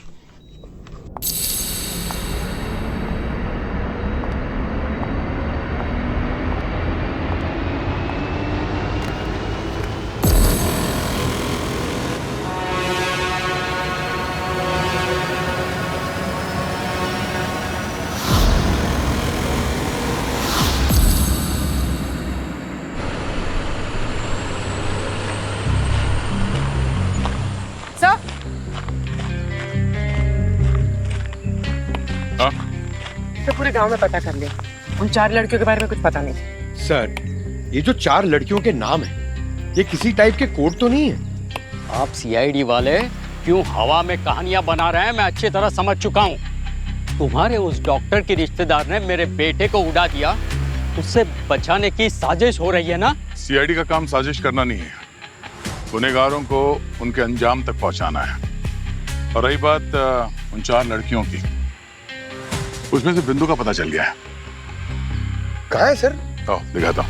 तो पूरे गांव में पता कर लिया, उन 4 लड़कियों के बारे में कुछ पता नहीं। सर, ये जो 4 लड़कियों के नाम है, ये किसी टाइप के कोड तो नहीं है? आप सीआईडी वाले क्यों हवा में कहानियां बना रहे हैं, मैं अच्छी तरह समझ चुका हूँ। तुम्हारे उस डॉक्टर के रिश्तेदार ने मेरे बेटे को उड़ा दिया, उससे बचाने की साजिश हो रही है ना? सीआईडी का काम साजिश करना नहीं है, गुनहगारों को उनके अंजाम तक पहुंचाना है। और रही बात उन 4 लड़कियों की, उसमें से बिंदु का पता चल गया है। कहाँ है सर? आओ दिखाता हूं।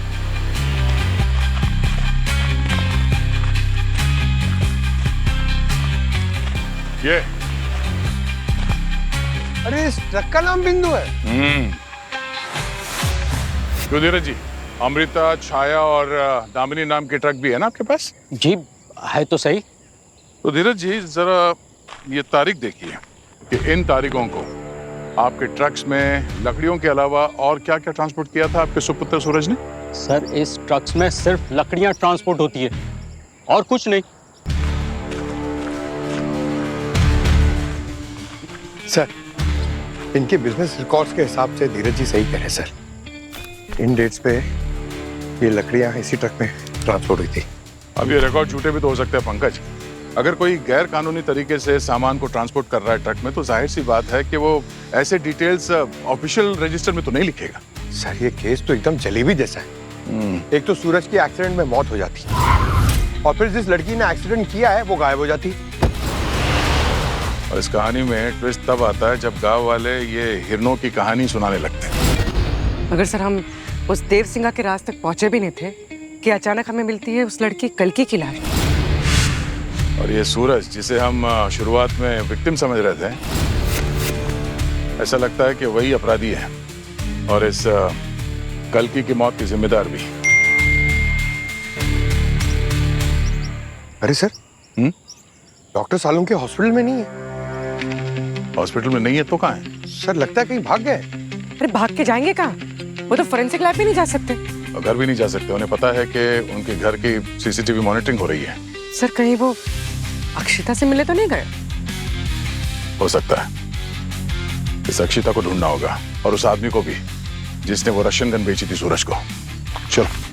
ये अरे इस ट्रक का नाम बिंदु है। क्यों धीरज जी, अमृता, छाया और दामिनी नाम के ट्रक भी है ना आपके पास? जी है तो सही। तो धीरज जी जरा ये तारीख देखिए कि इन तारीखों को आपके ट्रक्स में लकड़ियों के अलावा और क्या क्या ट्रांसपोर्ट किया था आपके सुपुत्र सूरज ने? सर इस ट्रक्स में सिर्फ लकड़ियां ट्रांसपोर्ट होती है और कुछ नहीं। सर, इनके बिजनेस रिकॉर्ड्स के हिसाब से धीरज जी सही कह रहे हैं सर। इन डेट्स पे ये लकड़ियां इसी ट्रक में ट्रांसपोर्ट हुई थी। अब ये रिकॉर्ड झूठे भी तो हो सकते हैं पंकज। अगर कोई गैर कानूनी तरीके से सामान को ट्रांसपोर्ट कर रहा है ट्रक में, तो जाहिर सी बात है कि वो ऐसे डिटेल्स ऑफिशियल रजिस्टर में तो नहीं लिखेगा। सर ये केस तो एकदम जलेबी जैसा है। एक तो सूरज की एक्सीडेंट में मौत हो जाती और फिर जिस लड़की ने एक्सीडेंट किया है वो गायब हो जाती। और इस कहानी में ट्विस्ट तब आता है जब गांव वाले ये हिरनों की कहानी सुनाने लगते हैं। मगर सर हम उस देव सिंगा के राज तक पहुंचे भी नहीं थे कि अचानक हमें मिलती है उस लड़की कल्कि की लाश। और ये सूरज जिसे हम शुरुआत में विक्टिम समझ रहे थे, ऐसा लगता है कि वही अपराधी है और इस कल्कि की मौत की जिम्मेदार भी। अरे सर, डॉक्टर सालुंके हॉस्पिटल में नहीं है। हॉस्पिटल में नहीं है तो कहाँ है? सर लगता है कहीं भाग गए। अरे भाग के जाएंगे कहाँ? वो तो फोरेंसिक लैब भी नहीं जा सकते। घर भी नहीं जा सकते। उन्हें पता है कि उनके घर की सीसीटीवी मॉनिटरिंग हो रही है। सर कहीं वो अक्षिता से मिले तो नहीं गए? हो सकता है। इस अक्षिता को ढूंढना होगा और उस आदमी को भी जिसने वो रशियन गन बेची थी सूरज को। चलो।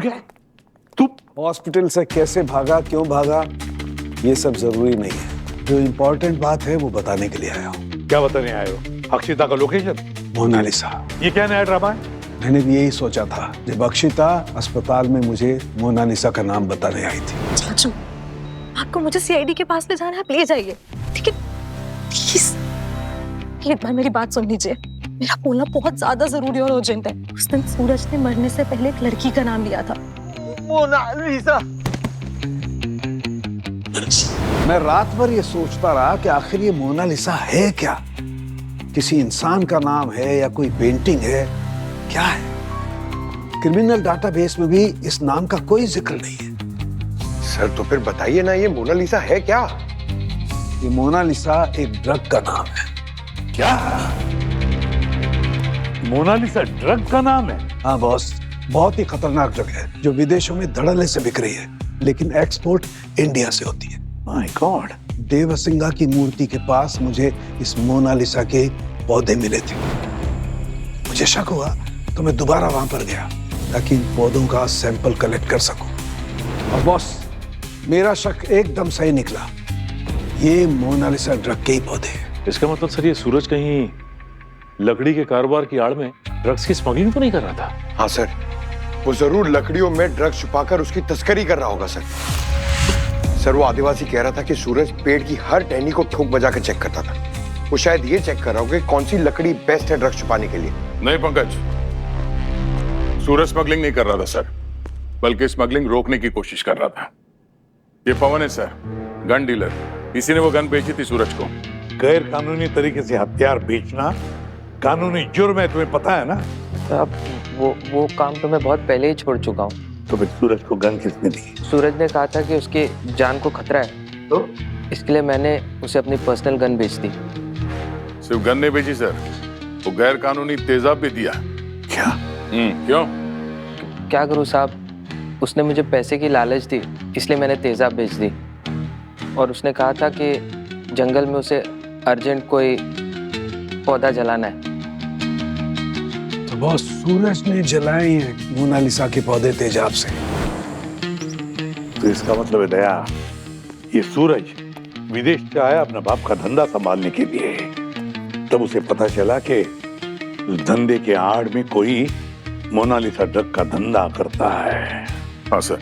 क्या तू हॉस्पिटल से कैसे भागा, क्यों भागा, ये सब जरूरी नहीं है। जो इम्पोर्टेंट बात है वो बताने के लिए आया हूँ। क्या बताने आए हो? अक्षिता का लोकेशन? मोनालिसा। ये क्या नया ड्रामा है? मैंने भी यही सोचा था जब अक्षिता अस्पताल में मुझे मोनालिसा का नाम बताने आई थी। चाचू, आपको मुझे सीआईडी के पास ले जाना है, आप ले जाइए, ठीक है? प्लीज एक बार मेरी बात सुन लीजिए। मेरा बोलना बहुत ज्यादा जरूरी और अर्जेंट है। उस दिन सूरज ने मरने से पहले एक लड़की का नाम लिया था, मोनालिसा। मैं रात भर ये सोचता रहा कि आखिर ये मोनालिसा है क्या? किसी इंसान का नाम है या कोई पेंटिंग है, क्या है? क्रिमिनल डाटाबेस में भी इस नाम का कोई जिक्र नहीं है। सर तो फिर बताइए ना, ये मोनालिसा है क्या? ये मोनालिसा एक ड्रग का नाम है। क्या? मोनालिसा ड्रग का नाम है? हाँ बॉस, बहुत ही खतरनाक ड्रग है जो विदेशों में धड़ल्ले से बिक रही है, लेकिन एक्सपोर्ट इंडिया से होती है। My God. देवसिंगा की मूर्ति के पास मुझे इस मोनालिसा के पौधे मिले थे। मुझे शक हुआ तो मैं दोबारा वहां पर गया ताकि इन पौधों का सैंपल कलेक्ट कर सकूं। और बॉस, मेरा शक एकदम सही निकला। ये मोनालिसा ड्रग के ही पौधे हैं। इसका मतलब सर ये सूरज कहीं लकड़ी के कारोबार की आड़ में ड्रग्स की स्मगलिंग तो नहीं कर रहा था? हाँ सर, वो जरूर लकड़ियों में ड्रग्स छुपाकर उसकी तस्करी कर रहा होगा सर। सर वो आदिवासी कह रहा था कि सूरज पेड़ की हर टहनी को ठोक बजा कर चेक करता था। वो शायद ये चेक कर रहा होगा कि कौन सी लकड़ी बेस्ट है ड्रग्स छुपाने के लिए। नहीं पंकज, सूरज स्मगलिंग नहीं कर रहा था सर, बल्कि स्मगलिंग रोकने की कोशिश कर रहा था। ये पवन है सर, गन डीलर। इसी ने वो गन बेची थी सूरज को। गैर कानूनी तरीके से हथियार बेचना कानूनी जुर्म है, तुम्हें पता है ना? अब वो काम तो मैं बहुत पहले ही छोड़ चुका हूँ। तो फिर सूरज को गन किसने दी? सूरज ने कहा था कि उसके जान को खतरा है, तो इसके लिए मैंने उसे अपनी पर्सनल गन बेच दी। सिर्फ गन नहीं बेची सर, वो गैर कानूनी तेजाब भी दिया। क्या? क्यों? क्या करूँ साहब, उसने मुझे पैसे की लालच दी, इसलिए मैंने तेजाब बेच दी। और उसने कहा था कि जंगल में उसे अर्जेंट कोई पौधा जलाना है। तो बॉस, सूरज ने जलाए हैं मोनालिसा के पौधे तेजाब से। तो इसका मतलब है दया, ये सूरज विदेश से आया अपना बाप का धंधा संभालने के लिए। तब उसे पता चला कि उस धंधे के आड़ में कोई मोनालिसा ड्रग का धंधा करता है। हाँ सर,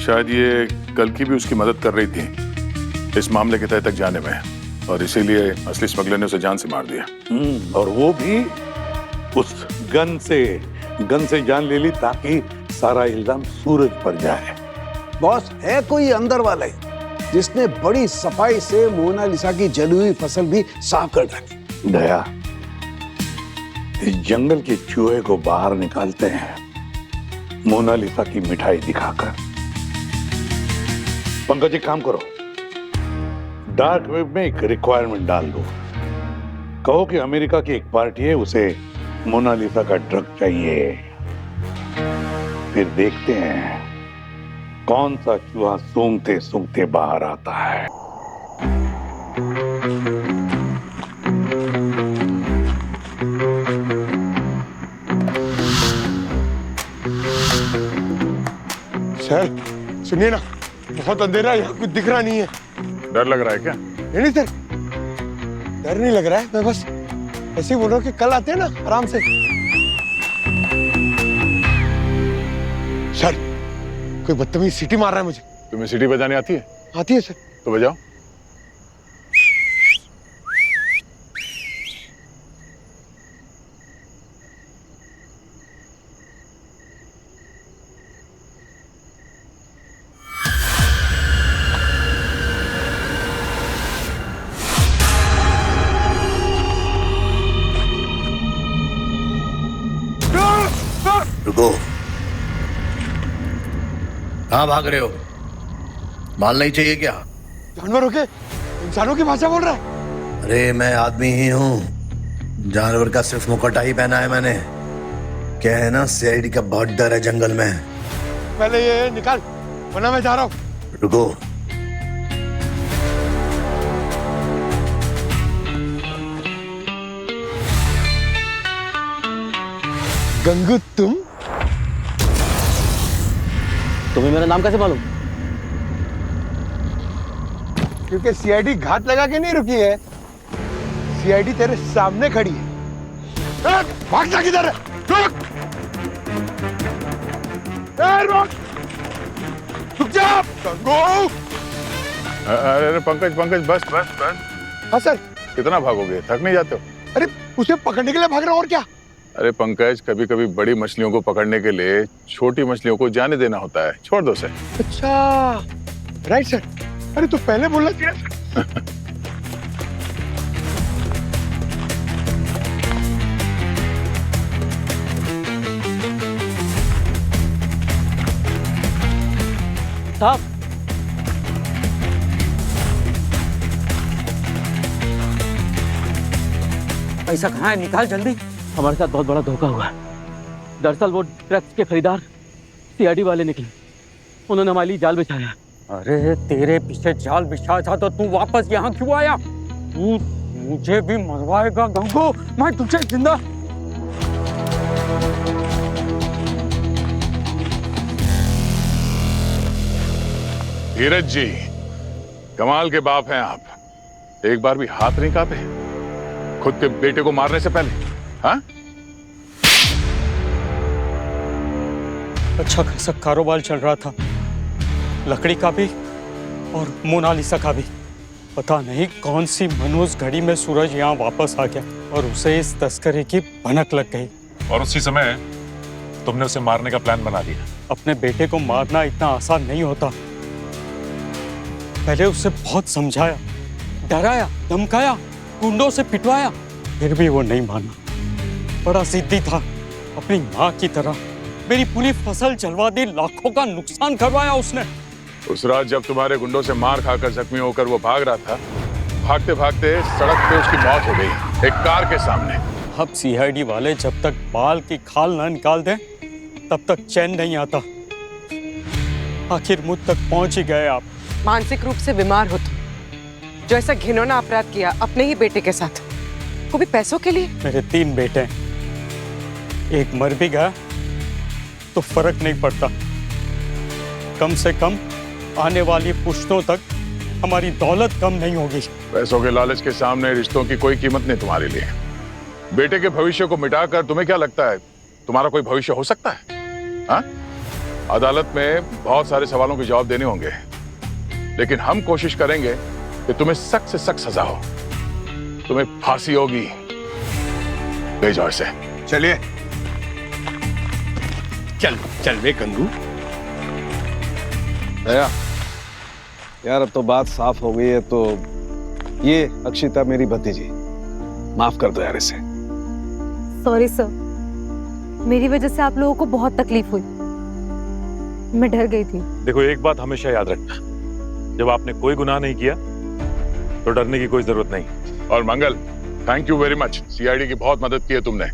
शायद ये कल्कि भी उसकी मदद कर रही थी इस मामले के तह तक जाने में, और इसीलिए असली स्मगलर ने उसे जान से मार दिया। और वो भी उस गन से जान ले ली ताकि सारा इल्जाम सूरज पर जाए। बॉस है कोई अंदर वाले जिसने बड़ी सफाई से मोनालिसा की जली हुई फसल भी साफ कर डाली। दया, इस जंगल के चूहे को बाहर निकालते हैं मोनालिसा की मिठाई दिखाकर। पंकज एक काम करो, डार्क वेब में एक रिक्वायरमेंट डाल दो, कहो कि अमेरिका की एक पार्टी है, उसे मोनालिसा का ड्रग चाहिए। फिर देखते हैं कौन सा चूहा सूंघते सूंघते बाहर आता है। सर सुनिए ना, बहुत अंधेरा है, यहाँ कुछ दिख रहा नहीं है। डर लग रहा है क्या? नहीं सर, डर नहीं लग रहा है, मैं बस ऐसे ही बोल रहा हूँ कि कल आते हैं ना आराम से। सर कोई बदतमीज सीटी मार रहा है मुझे। तुम्हें सीटी बजानी आती है? आती है सर। तो बजाओ। रुको, कहाँ भाग रहे हो? माल नहीं चाहिए क्या? जानवरों के इंसानों की भाषा बोल रहा है। अरे मैं आदमी ही हूँ, जानवर का सिर्फ मुकुटा ही पहना है मैंने। क्या है ना, सीआईडी का बहुत डर है जंगल में। पहले ये निकाल, वरना मैं जा रहा हूँ। रुको, गंगू तुम्हें मेरा नाम कैसे मालूम? क्योंकि सीआईडी घात लगा के नहीं रुकी है, सीआईडी तेरे सामने खड़ी है। भाग जा, किधर है? रुक! रुक जा! गंगू! अरे पंकज पंकज, बस बस बस। हाँ सर। कितना भागोगे, थक नहीं जाते हो? अरे उसे पकड़ने के लिए भाग रहा हूं, और क्या? अरे पंकज, कभी कभी बड़ी मछलियों को पकड़ने के लिए छोटी मछलियों को जाने देना होता है, छोड़ दो उसे। अच्छा, राइट सर। अरे तो पहले बोलना चाहिए। साहब, पैसा कहाँ है? निकाल जल्दी। हमारे साथ बहुत बड़ा धोखा हुआ है। दरअसल वो ड्रग्स के खरीदार सीआईडी वाले निकले, उन्होंने हमारे लिए जाल बिछाया। अरे तेरे पीछे जाल बिछा था तो तू वापस यहाँ क्यों आया? तू मुझे भी मरवाएगा गंगू, मैं तुझे जिंदा। धीरज जी, कमाल के बाप हैं आप। एक बार भी हाथ नहीं कांपे खुद के बेटे को मारने से पहले? हाँ? अच्छा खासा कारोबार चल रहा था, लकड़ी का भी और मोनालिसा का भी। पता नहीं कौन सी मनोज घड़ी में सूरज यहाँ वापस आ गया और उसे इस तस्करी की भनक लग गई। और उसी समय तुमने उसे मारने का प्लान बना दिया। अपने बेटे को मारना इतना आसान नहीं होता। पहले उसे बहुत समझाया, डराया, धमकाया, गुंडों से पिटवाया, फिर भी वो नहीं माना। बड़ा जिद्दी था, अपनी माँ की तरह मेरी पूरी फसल जलवा दी, लाखों का नुकसान करवाया उसने। उस रात जब तुम्हारे गुंडों से मार खाकर जख्मी होकर वो भाग रहा था, भागते भागते सड़क पे उसकी मौत हो गई, एक कार के सामने। अब सीआईडी वाले जब तक बाल की खाल न निकाल दें तब तक चैन नहीं आता। आखिर मुझ तक पहुंच ही गए आप। मानसिक रूप से बीमार हो तुम, जो ऐसा घिनौना अपराध किया अपने ही बेटे के साथ, वो भी पैसों के लिए। मेरे 3 बेटे हैं, एक मर भी गया तो फर्क नहीं पड़ता। कम से कम आने वाली पुश्तों तक हमारी दौलत कम नहीं होगी। पैसों के लालच के सामने रिश्तों की कोई कीमत नहीं तुम्हारे लिए। बेटे के भविष्य को मिटाकर तुम्हें क्या लगता है तुम्हारा कोई भविष्य हो सकता है? हाँ? अदालत में बहुत सारे सवालों के जवाब देने होंगे, लेकिन हम कोशिश करेंगे कि तुम्हें सख्त से सख्त सजा हो। तुम्हें फांसी होगी। ले जाओ इसे। चलिए, चल चल वे गंगू। दया, यार अब तो बात साफ हो गई है, तो ये अक्षिता मेरी भतीजी, माफ कर दो यार इसे। सॉरी सर, मेरी वजह से आप लोगों को बहुत तकलीफ हुई, मैं डर गई थी। देखो, एक बात हमेशा याद रखना, जब आपने कोई गुनाह नहीं किया तो डरने की कोई जरूरत नहीं। और Mangal, thank you very much, CID की बहुत मदद की है तुमने।